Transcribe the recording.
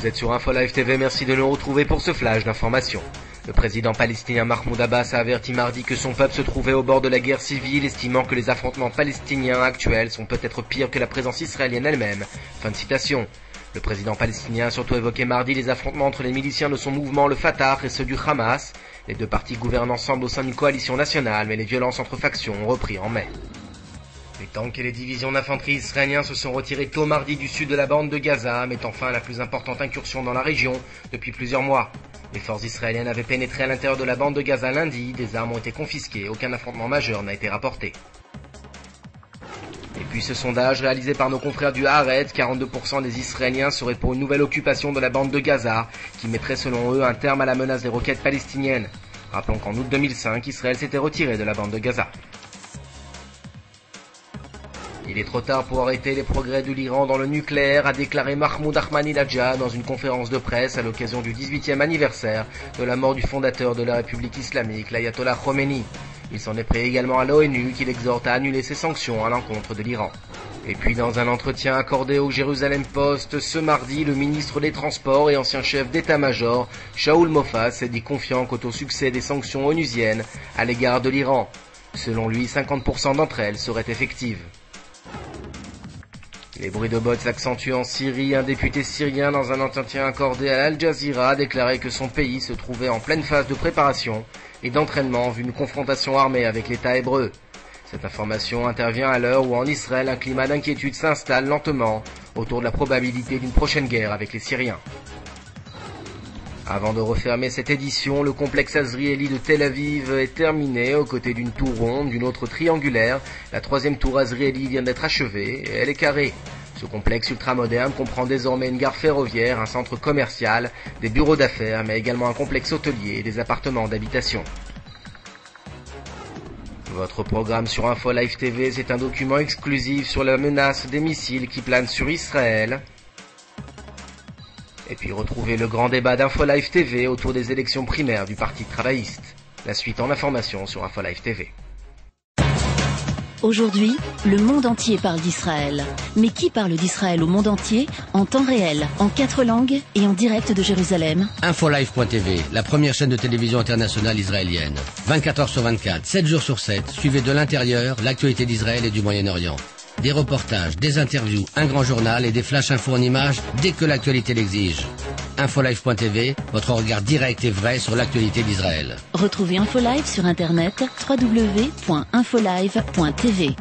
Vous êtes sur Info Live TV, merci de nous retrouver pour ce flash d'information. Le président palestinien Mahmoud Abbas a averti mardi que son peuple se trouvait au bord de la guerre civile, estimant que les affrontements palestiniens actuels sont peut-être pires que la présence israélienne elle-même. Fin de citation. Le président palestinien a surtout évoqué mardi les affrontements entre les miliciens de son mouvement, le Fatah, et ceux du Hamas. Les deux partis gouvernent ensemble au sein d'une coalition nationale, mais les violences entre factions ont repris en mai. Les tanks et les divisions d'infanterie israéliens se sont retirés tôt mardi du sud de la bande de Gaza, mettant fin à la plus importante incursion dans la région depuis plusieurs mois. Les forces israéliennes avaient pénétré à l'intérieur de la bande de Gaza lundi, des armes ont été confisquées, aucun affrontement majeur n'a été rapporté. Et puis ce sondage réalisé par nos confrères du Haaretz, 42% des Israéliens seraient pour une nouvelle occupation de la bande de Gaza, qui mettrait selon eux un terme à la menace des roquettes palestiniennes. Rappelons qu'en août 2005, Israël s'était retiré de la bande de Gaza. Il est trop tard pour arrêter les progrès de l'Iran dans le nucléaire, a déclaré Mahmoud Ahmadinejad dans une conférence de presse à l'occasion du 18e anniversaire de la mort du fondateur de la République islamique, l'ayatollah Khomeini. Il s'en est pris également à l'ONU qui l'exhorte à annuler ses sanctions à l'encontre de l'Iran. Et puis dans un entretien accordé au Jérusalem Post ce mardi, le ministre des Transports et ancien chef d'état-major, Shaul Mofaz, s'est dit confiant quant au succès des sanctions onusiennes à l'égard de l'Iran. Selon lui, 50% d'entre elles seraient effectives. Les bruits de bottes s'accentuent en Syrie. Un député syrien, dans un entretien accordé à Al Jazeera, a déclaré que son pays se trouvait en pleine phase de préparation et d'entraînement en vue d'une confrontation armée avec l'État hébreu. Cette information intervient à l'heure où en Israël un climat d'inquiétude s'installe lentement autour de la probabilité d'une prochaine guerre avec les Syriens. Avant de refermer cette édition, le complexe Azrieli de Tel Aviv est terminé aux côtés d'une tour ronde, d'une autre triangulaire. La troisième tour Azrieli vient d'être achevée et elle est carrée. Ce complexe ultramoderne comprend désormais une gare ferroviaire, un centre commercial, des bureaux d'affaires, mais également un complexe hôtelier et des appartements d'habitation. Votre programme sur Info Live TV, c'est un document exclusif sur la menace des missiles qui planent sur Israël. Et puis retrouvez le grand débat d'Info Live TV autour des élections primaires du Parti travailliste. La suite en information sur Info Live TV. Aujourd'hui, le monde entier parle d'Israël. Mais qui parle d'Israël au monde entier, en temps réel, en 4 langues et en direct de Jérusalem? Infolive.tv, la première chaîne de télévision internationale israélienne. 24 heures sur 24, 7 jours sur 7, suivez de l'intérieur l'actualité d'Israël et du Moyen-Orient. Des reportages, des interviews, un grand journal et des flash infos en images dès que l'actualité l'exige. Infolive.tv, votre regard direct et vrai sur l'actualité d'Israël. Retrouvez Infolive sur internet www.infolive.tv.